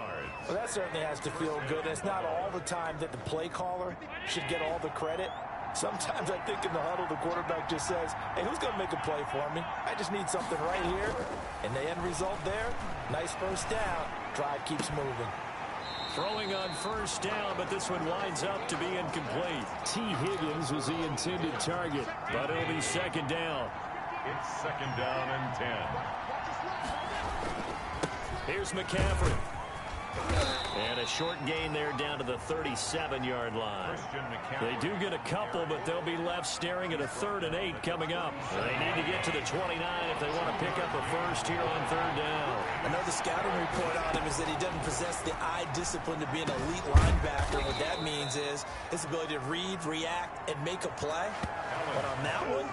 Speaker 2: Well, that certainly has to feel good. It's not all the time that the play caller should get all the credit. Sometimes I think in the huddle, the quarterback just says, hey, who's going to make a play for me? I just need something right here. And the end result there, nice first down. Drive keeps moving.
Speaker 4: Throwing on first down, but this one winds up to be incomplete. T. Higgins was the intended target, but it'll be 2nd down.
Speaker 3: It's 2nd down and 10.
Speaker 4: Here's McCaffrey. And a short gain there down to the 37-yard line. They do get a couple, but they'll be left staring at a 3rd and 8 coming up. They need to get to the 29 if they want to pick up a first here on 3rd down.
Speaker 2: I know the scouting report on him is that he doesn't possess the eye discipline to be an elite linebacker. What that means is his ability to read, react, and make a play. But on that one,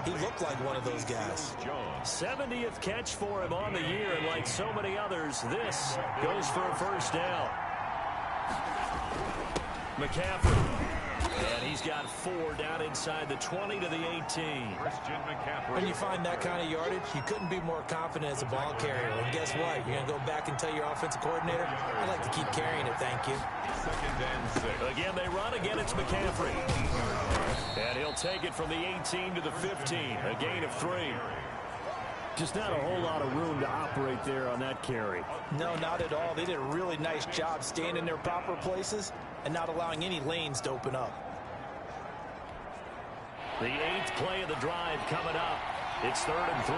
Speaker 2: he looked like one of those guys.
Speaker 4: 70th catch for him on the year, and like so many others, this goes for a first down. McCaffrey. And he's got 4 down inside the 20 to the 18.
Speaker 2: When you find that kind of yardage, you couldn't be more confident as a ball carrier. And guess what? You're going to go back and tell your offensive coordinator, I'd like to keep carrying it it, thank you.
Speaker 3: 2nd and 6.
Speaker 4: Again, they run. Again, it's McCaffrey. And he'll take it from the 18 to the 15. A gain of 3. Just not a whole lot of room to operate there on that carry.
Speaker 2: No, not at all. They did a really nice job staying in their proper places and not allowing any lanes to open up.
Speaker 4: The 8th play of the drive coming up. It's 3rd and 3.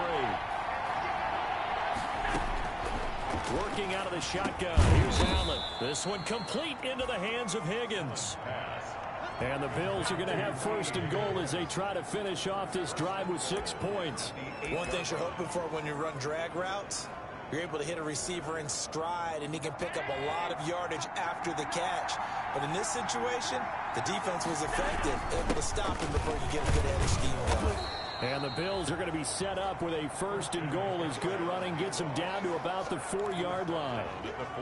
Speaker 4: Working out of the shotgun. Here's Allen. This one complete into the hands of Higgins. And the Bills are going to have 1st and goal as they try to finish off this drive with 6 points.
Speaker 2: One thing you're hoping for when you run drag routes, you're able to hit a receiver in stride, and he can pick up a lot of yardage after the catch. But in this situation, the defense was effective, able to stop him before you get a good head of steam going.
Speaker 4: And the Bills are going to be set up with a 1st and goal as good running gets them down to about the 4-yard line.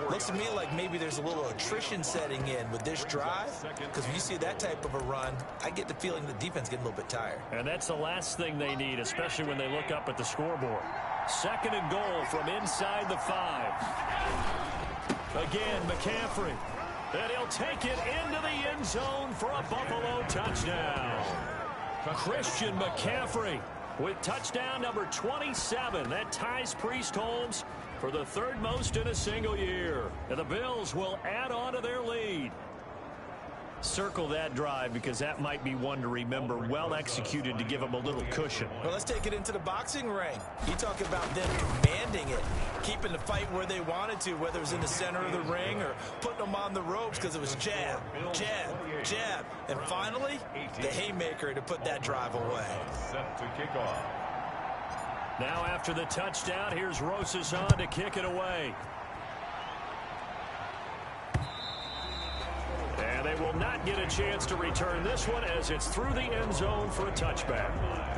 Speaker 2: Looks to me like maybe there's a little attrition setting in with this drive, because when you see that type of a run, I get the feeling the defense getting a little bit tired.
Speaker 4: And that's the last thing they need, especially when they look up at the scoreboard. 2nd and goal from inside the 5. Again, McCaffrey. And he'll take it into the end zone for a Buffalo touchdown. Christian McCaffrey with touchdown number 27. That ties Priest Holmes for the 3rd most in a single year. And the Bills will add on to their lead. Circle that drive because that might be one to remember. Well executed to give them a little cushion.
Speaker 2: Well, let's take it into the boxing ring. You talk about them commanding it, keeping the fight where they wanted to, whether it was in the center of the ring or putting them on the ropes because it was jab, jab, jab. And finally, the haymaker to put that drive away.
Speaker 3: Set to kick off.
Speaker 4: Now after the touchdown, here's Rosas on to kick it away. And they will not get a chance to return this one as it's through the end zone for a touchback.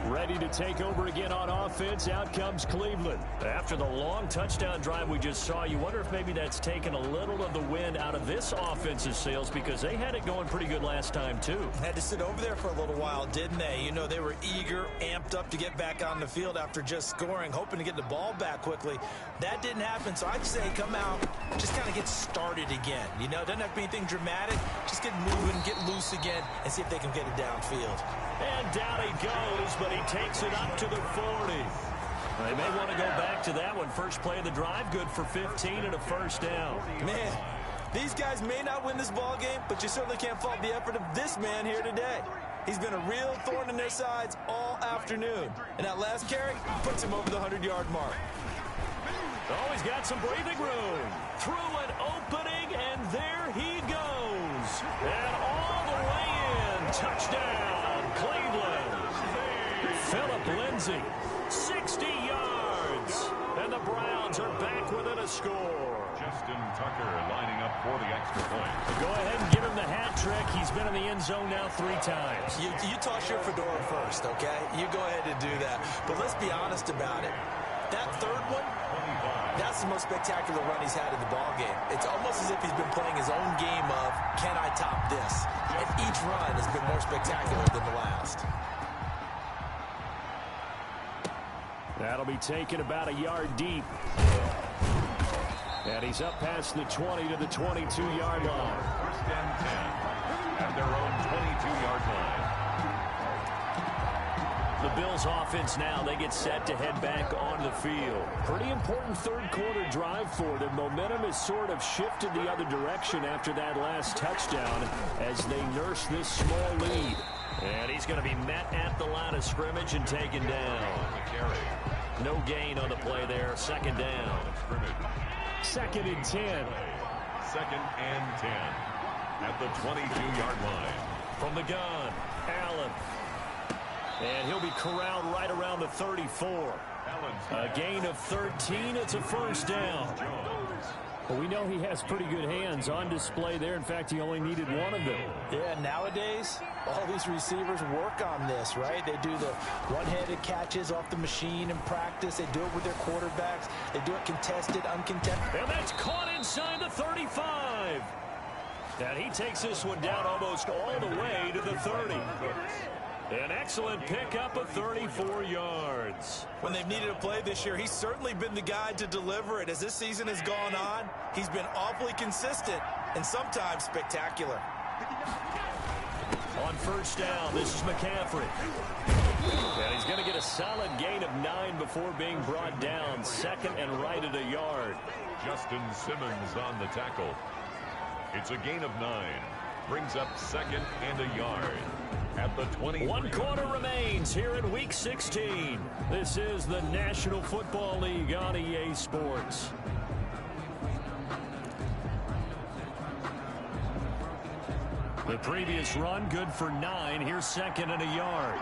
Speaker 4: Ready to take over again on offense. Out comes Cleveland. After the long touchdown drive we just saw, you wonder if maybe that's taken a little of the wind out of this offense's sails because they had it going pretty good last time too.
Speaker 2: Had to sit over there for a little while, didn't they? You know, they were eager, amped up to get back on the field after just scoring, hoping to get the ball back quickly. That didn't happen, so I'd say come out, just kind of get started again. You know, doesn't have to be anything dramatic. Just get moving, get loose again, and see if they can get it downfield.
Speaker 4: And down he goes, but he takes it up to the 40. They may want to go back to that one. First play of the drive, good for 15 and a 1st down.
Speaker 2: Man, these guys may not win this ball game, but you certainly can't fault the effort of this man here today. He's been a real thorn in their sides all afternoon. And that last carry puts him over the 100-yard mark.
Speaker 4: Oh, he's got some breathing room. Through an opening, and there he goes. And all the way in. Touchdown, Cleveland. Philip Lindsay, 60 yards. And the Browns are back within a score.
Speaker 3: Justin Tucker lining up for the extra point.
Speaker 4: Go ahead and give him the hat trick. He's been in the end zone now 3 times.
Speaker 2: You toss your fedora first, okay? You go ahead and do that. But let's be honest about it. That 3rd one, that's the most spectacular run he's had in the ball game. It's almost as if he's been playing his own game of, can I top this? And each run has been more spectacular than the last.
Speaker 4: That'll be taken about a yard deep. And he's up past the 20 to the 22-yard line.
Speaker 3: 1st and 10 at their own 22-yard line.
Speaker 4: The Bills offense now, they get set to head back on the field. Pretty important 3rd quarter drive for them. Momentum has sort of shifted the other direction after that last touchdown as they nurse this small lead. And he's going to be met at the line of scrimmage and taken down. No gain on the play there. 2nd down. 2nd and 10.
Speaker 3: 2nd and 10 at the 22-yard line.
Speaker 4: From the gun, Allen. And he'll be corralled right around the 34. A gain of 13. It's a 1st down. Well, we know he has pretty good hands on display there. In fact, he only needed one of them.
Speaker 2: Yeah, nowadays, all these receivers work on this, right? They do the one-handed catches off the machine in practice. They do it with their quarterbacks. They do it contested, uncontested.
Speaker 4: And that's caught inside the 35. And he takes this one down almost all the way to the 30. An excellent pickup of 34 yards.
Speaker 2: When they've needed a play this year, he's certainly been the guy to deliver it. As this season has gone on, he's been awfully consistent, and sometimes spectacular.
Speaker 4: On first down, this is McCaffrey. And he's going to get a solid gain of 9 before being brought down. Second and right at a yard.
Speaker 3: Justin Simmons on the tackle. It's a gain of 9. Brings up second and a yard at the 20.
Speaker 4: 1 quarter remains here in Week 16. This is the National Football League on EA Sports. The previous run, good for 9. Here's second and a yard.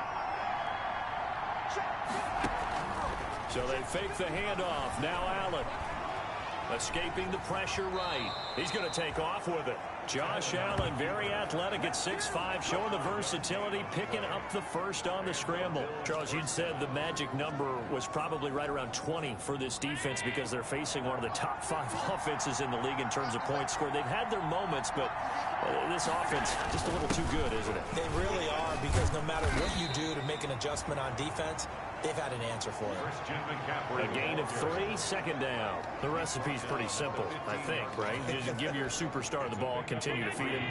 Speaker 4: So they fake the handoff. Now Allen. Escaping the pressure right. He's going to take off with it. Josh Allen, very athletic at 6'5", showing the versatility, picking up the first on the scramble. Charles, you'd said the magic number was probably right around 20 for this defense because they're facing one of the top 5 offenses in the league in terms of points scored. They've had their moments, but this offense just a little too good, isn't it?
Speaker 2: They really are, because no matter what you do to make an adjustment on defense, they've had an answer for it.
Speaker 4: A gain of 3, second down. The recipe's pretty simple, I think, right? Just give your superstar the ball, continue to feed him.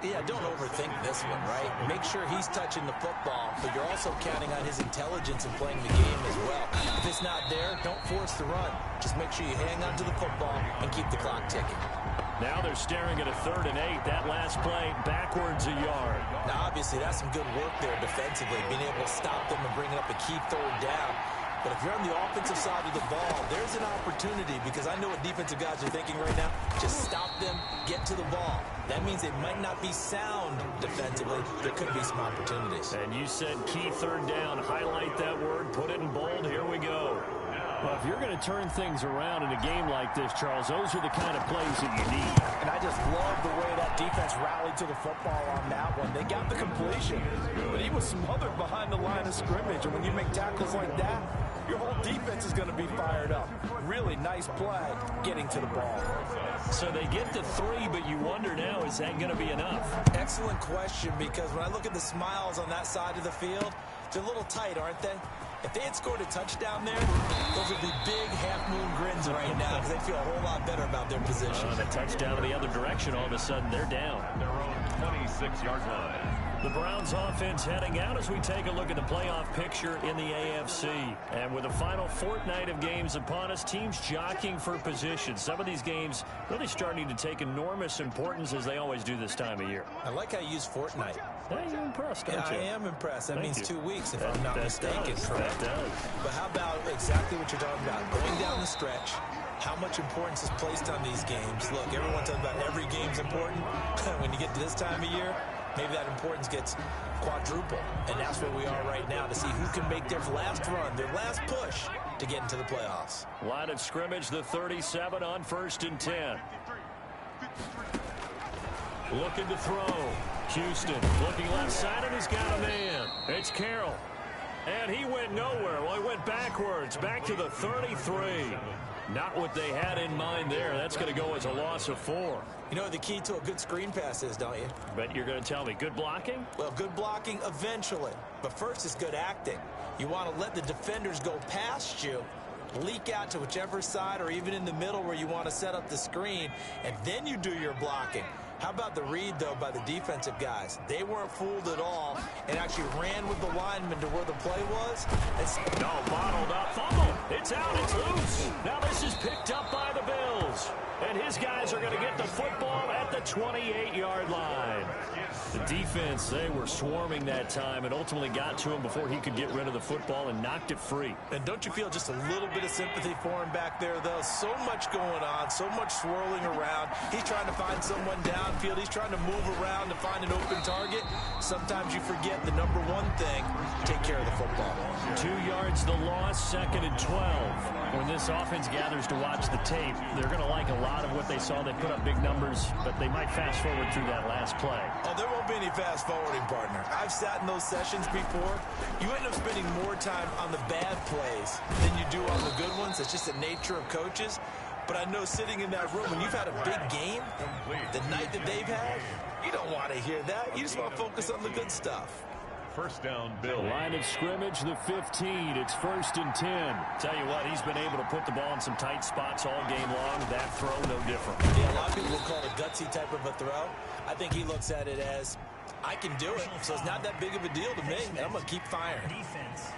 Speaker 2: Yeah, don't overthink this one, right? Make sure he's touching the football, but you're also counting on his intelligence in playing the game as well. If it's not there, don't force the run. Just make sure you hang on to the football and keep the clock ticking.
Speaker 4: Now they're staring at a 3rd and 8. That last play, backwards a yard.
Speaker 2: Now, obviously, that's some good work there defensively, being able to stop them and bringing up a key 3rd down. But if you're on the offensive side of the ball, there's an opportunity, because I know what defensive guys are thinking right now. Just stop them, get to the ball. That means they might not be sound defensively. There could be some opportunities.
Speaker 4: And you said key 3rd down. Highlight that word, put it in bold. Here we go. Well, if you're going to turn things around in a game like this, Charles, those are the kind of plays that you need.
Speaker 6: And I just love the way that defense rallied to the football on that one. They got the completion, but he was smothered behind the line of scrimmage. And when you make tackles like that, your whole defense is going to be fired up. Really nice play getting to the ball.
Speaker 4: So they get to 3, but you wonder now, is that going to be enough?
Speaker 2: Excellent question, because when I look at the smiles on that side of the field, they're a little tight, aren't they? If they had scored a touchdown there, those would be big half-moon grins right now, because they feel a whole lot better about their position.
Speaker 4: A touchdown in the other direction, all of a sudden they're down.
Speaker 3: Their own 26-yard line.
Speaker 4: The Browns offense heading out as we take a look at the playoff picture in the AFC. And with the final fortnight of games upon us, teams jockeying for position. Some of these games really starting to take enormous importance, as they always do this time of year.
Speaker 2: I like how you use fortnight.
Speaker 4: Yeah, you're impressed, aren't you?
Speaker 2: I am impressed. That
Speaker 4: Thank
Speaker 2: means
Speaker 4: you.
Speaker 2: 2 weeks, if I'm not mistaken.
Speaker 4: That does.
Speaker 2: But how about exactly what you're talking about? Going down the stretch, how much importance is placed on these games. Look, everyone talks about every game's important. When you get to this time of year, maybe that importance gets quadruple. And that's where we are right now, to see who can make their last run, their last push to get into the playoffs.
Speaker 4: Line of scrimmage, the 37 on 1st and 10. Looking to throw. Houston looking left side, and he's got a man. It's Carroll. And he went nowhere. Well, he went backwards, back to the 33. Not what they had in mind there. That's going to go as a loss of 4.
Speaker 2: You know what the key to a good screen pass is, don't you?
Speaker 4: Bet you're going to tell me. Good blocking?
Speaker 2: Well, good blocking eventually. But first is good acting. You want to let the defenders go past you, leak out to whichever side or even in the middle where you want to set up the screen, and then you do your blocking. How about the read, though, by the defensive guys? They weren't fooled at all and actually ran with the lineman to where the play was.
Speaker 4: No, bottled up. Fumble. It's out. It's loose. Now this is picked up by the Bills. And his guys are going to get the football at the 28-yard line. The defense, they were swarming that time and ultimately got to him before he could get rid of the football and knocked it free.
Speaker 2: And don't you feel just a little bit of sympathy for him back there, though? So much going on, so much swirling around. He's trying to find someone downfield. He's trying to move around to find an open target. Sometimes you forget the number one thing, take care of the football.
Speaker 4: 2 yards the loss, 2nd and 12. When this offense gathers to watch the tape, they're going to like a lot of what they saw. They put up big numbers, but they might fast forward through that last play.
Speaker 2: Oh, there won't be any fast forwarding, partner. I've sat in those sessions before. You end up spending more time on the bad plays than you do on the good ones. It's just the nature of coaches. But I know sitting in that room, when you've had a big game, the night that they've had, you don't want to hear that. You just want to focus on the good stuff.
Speaker 3: first down, Bill.
Speaker 4: Line of scrimmage, the 15. It's 1st and 10.
Speaker 1: Tell you what, he's been able to put the ball in some tight spots all game long. That throw, no different.
Speaker 2: Yeah, a lot of people will call it a gutsy type of a throw. I think he looks at it as, I can do it, so it's not that big of a deal to me, and I'm going to keep firing.
Speaker 7: Defense.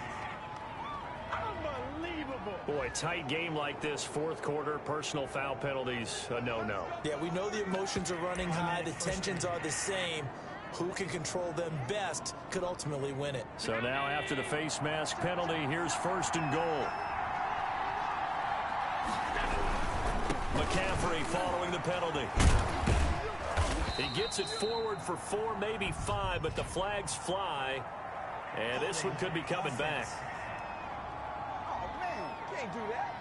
Speaker 1: Boy, tight game like this, fourth quarter, personal foul penalties, no.
Speaker 2: Yeah, we know the emotions are running high. The tensions are the same. Who can control them best could ultimately win it.
Speaker 1: So now after the face mask penalty, here's 1st and goal. McCaffrey following the penalty. He gets it forward for 4, maybe 5, but the flags fly. And this one could be coming back.
Speaker 7: Do that.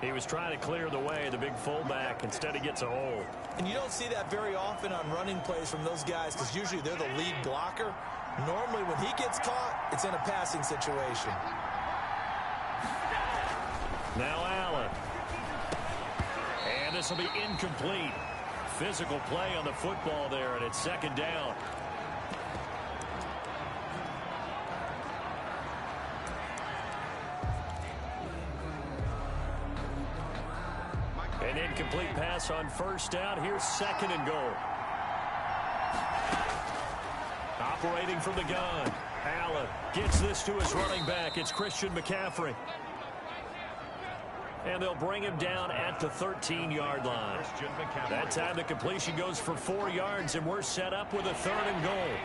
Speaker 1: He was trying to clear the way, the big fullback. Instead, he gets a hole.
Speaker 2: And you don't see that very often on running plays from those guys because usually they're the lead blocker. Normally, when he gets caught, it's in a passing situation.
Speaker 1: Now Allen. And this will be incomplete. Physical play on the football there, and it's 2nd down. An incomplete pass on 1st down. Here's 2nd and goal. Operating from the gun. Allen gets this to his running back. It's Christian McCaffrey. And they'll bring him down at the 13-yard line. That time the completion goes for 4 yards, and we're set up with a 3rd and goal.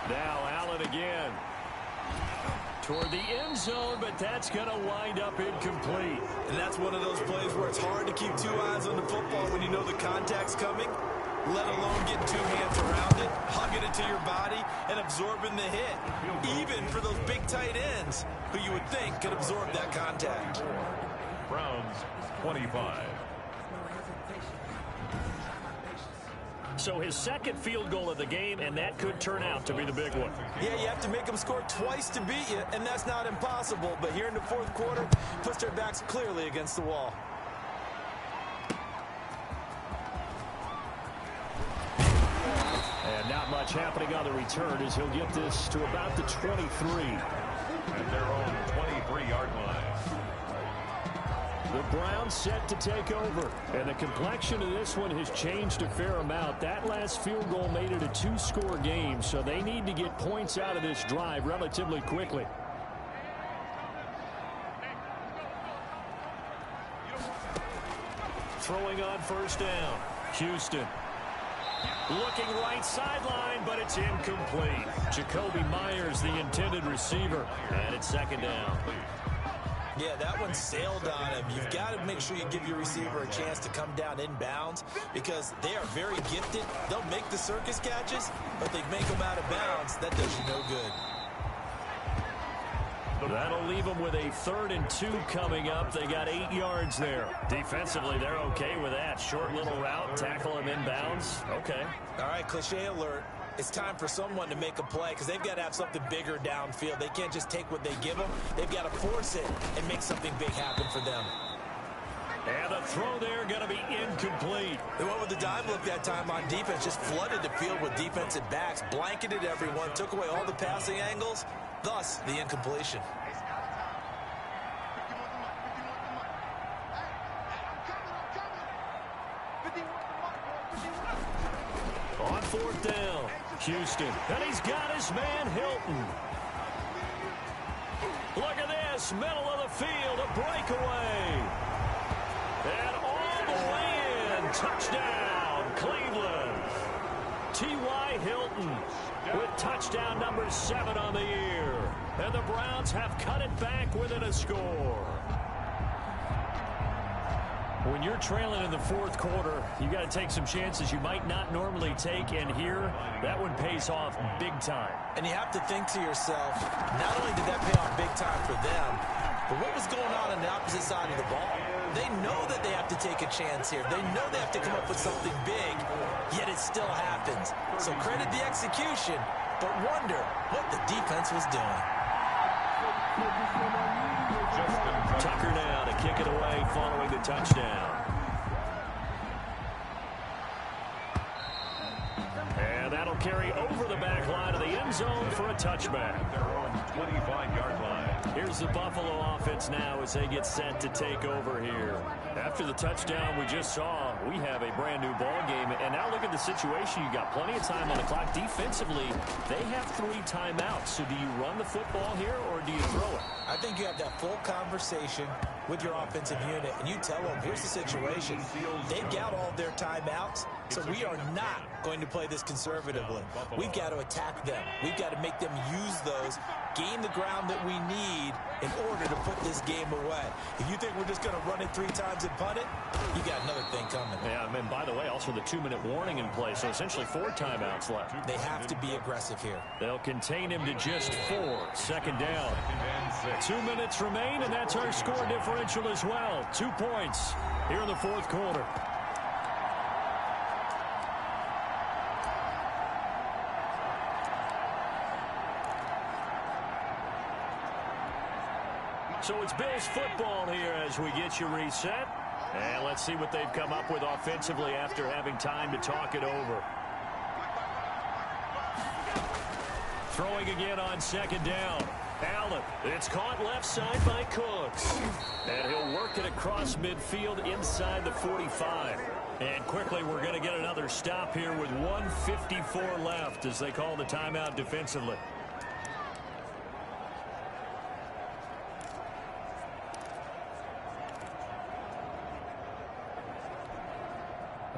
Speaker 1: Now Allen again. Toward the end zone, but that's going to wind up incomplete.
Speaker 2: And that's one of those plays where it's hard to keep 2 eyes on the football when you know the contact's coming, let alone getting 2 hands around it, hugging it to your body, and absorbing the hit. Even for those big tight ends, who you would think could absorb that contact.
Speaker 3: Browns 25.
Speaker 1: So his 2nd field goal of the game, and that could turn out to be the big one.
Speaker 2: Yeah, you have to make them score twice to beat you, and that's not impossible. But here in the 4th quarter, puts their backs clearly against the wall.
Speaker 4: And not much happening on the return as he'll get this to about the 23.
Speaker 3: At their own 23-yard line.
Speaker 4: The Browns set to take over, and the complexion of this one has changed a fair amount. That last field goal made it a 2-score game, so they need to get points out of this drive relatively quickly.
Speaker 1: Throwing on 1st down. Houston. Looking right sideline, but it's incomplete. Jacoby Myers, the intended receiver, and it's 2nd down.
Speaker 2: Yeah, that one sailed on him. You've got to make sure you give your receiver a chance to come down inbounds because they are very gifted. They'll make the circus catches, but they make them out of bounds. That does you no good.
Speaker 1: That'll leave them with a 3rd and 2 coming up. They got 8 yards there. Defensively, they're okay with that. Short little route, tackle him inbounds. Okay.
Speaker 2: All right, cliche alert. It's time for someone to make a play because they've got to have something bigger downfield. They can't just take what they give them. They've got to force it and make something big happen for them.
Speaker 1: And the throw there going to be incomplete.
Speaker 2: They went with the dive look that time on defense, just flooded the field with defensive backs, blanketed everyone, took away all the passing angles, thus the incompletion.
Speaker 1: On 4th down, Houston. And he's got his man, Hilton. Look at this, middle of the field, a breakaway. And all the way in, touchdown, Cleveland. T.Y. Hilton with touchdown number 7 on the year. And the Browns have cut it back within a score. When you're trailing in the 4th quarter, you got to take some chances you might not normally take, and here, that one pays off big time.
Speaker 2: And you have to think to yourself, not only did that pay off big time for them, but what was going on the opposite side of the ball? They know that they have to take a chance here. They know they have to come up with something big, yet it still happens. So credit the execution, but wonder what the defense was doing.
Speaker 1: Tucker now to kick it away following the touchdown.
Speaker 4: carry over the back line of the end zone for a touchback.
Speaker 3: Their own 25-yard line.
Speaker 4: Here's the Buffalo offense now as they get set to take over here. After the touchdown we just saw, we have a brand new ball game. And now look at the situation. You got plenty of time on the clock. Defensively, they have 3 timeouts. So do you run the football here or do you throw it?
Speaker 2: I think you have that full conversation with your offensive unit, and you tell them, here's the situation. They've got all their timeouts, so we are not going to play this conservatively. We've got to attack them. We've got to make them use those, gain the ground that we need in order to put this game away. If you think we're just going to run it 3 times and punt it, you got another thing coming.
Speaker 4: Yeah, and by the way, also the 2-minute warning in play, so essentially 4 timeouts left.
Speaker 2: They have to be aggressive here.
Speaker 4: They'll contain him to just 4. Second down. 2 minutes remain, and that's our score differential as well. 2 points here in the 4th quarter. So it's Bills football here as we get you reset. And let's see what they've come up with offensively after having time to talk it over. Throwing again on second down. Allen, it's caught left side by Cooks. And he'll work it across midfield inside the 45. And quickly we're going to get another stop here with 1:54 left as they call the timeout defensively.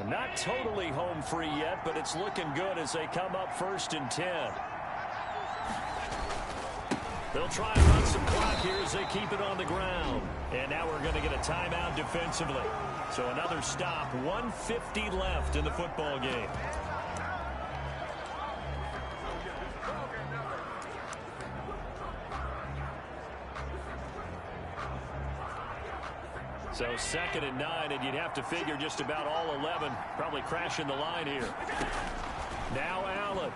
Speaker 4: Not totally home free yet, but it's looking good as they come up 1st and 10. They'll try and run some clock here as they keep it on the ground. And now we're going to get a timeout defensively. So another stop, 1:50 left in the football game. So 2nd and 9, and you'd have to figure just about all 11 probably crashing the line here. Now Allen.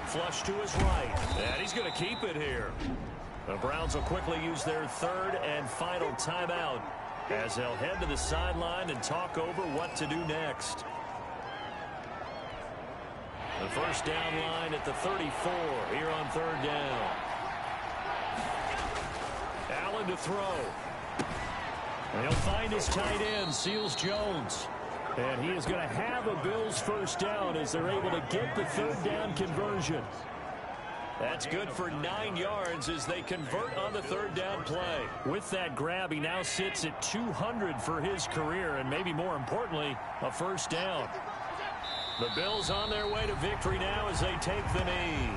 Speaker 4: Flush to his right, and he's going to keep it here. The Browns will quickly use their 3rd and final timeout as they'll head to the sideline and talk over what to do next. The first down line at the 34 here on 3rd down. Allen to throw. And he'll find his tight end, Seals Jones. And he is going to have a Bills first down as they're able to get the 3rd down conversion. That's good for 9 yards as they convert on the 3rd down play. With that grab, he now sits at 200 for his career, and maybe more importantly, a first down. The Bills on their way to victory now as they take the knee.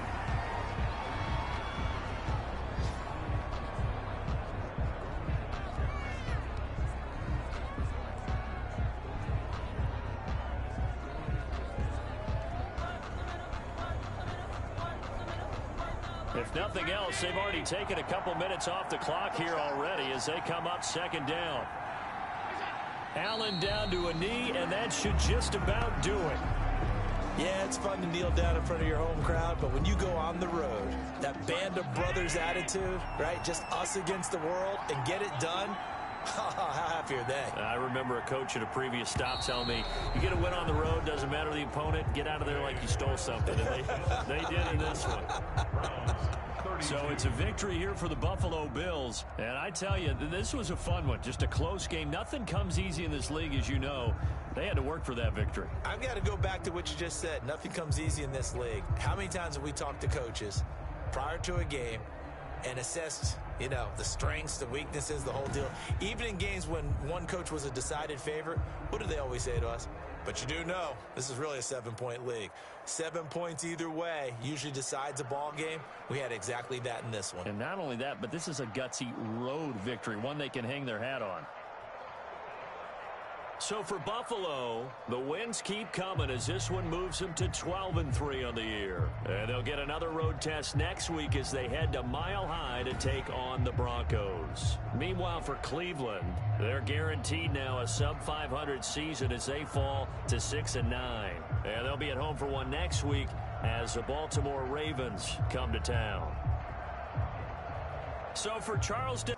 Speaker 4: If nothing else, they've already taken a couple minutes off the clock here already as they come up 2nd down. Allen down to a knee, and that should just about do it.
Speaker 2: Yeah, it's fun to kneel down in front of your home crowd, but when you go on the road, that band of brothers attitude, right, just us against the world, and get it done, how happy are they?
Speaker 4: I remember a coach at a previous stop telling me, you get a win on the road, doesn't matter the opponent, get out of there like you stole something. And they did in this one. So it's a victory here for the Buffalo Bills. And I tell you, this was a fun one. Just a close game. Nothing comes easy in this league, as you know. They had to work for that victory.
Speaker 2: I've got to go back to what you just said. Nothing comes easy in this league. How many times have we talked to coaches prior to a game and assessed, you know, the strengths, the weaknesses, the whole deal? Even in games when one coach was a decided favorite, what do they always say to us? But you do know this is really a 7-point league. 7 points either way usually decides a ball game. We had exactly that in this one.
Speaker 4: And not only that, but this is a gutsy road victory, one they can hang their hat on. So for Buffalo, the wins keep coming as this one moves them to 12-3 on the year. And they'll get another road test next week as they head to Mile High to take on the Broncos. Meanwhile, for Cleveland, they're guaranteed now a sub-500 season as they fall to 6-9. And they'll be at home for one next week as the Baltimore Ravens come to town. So for Charleston...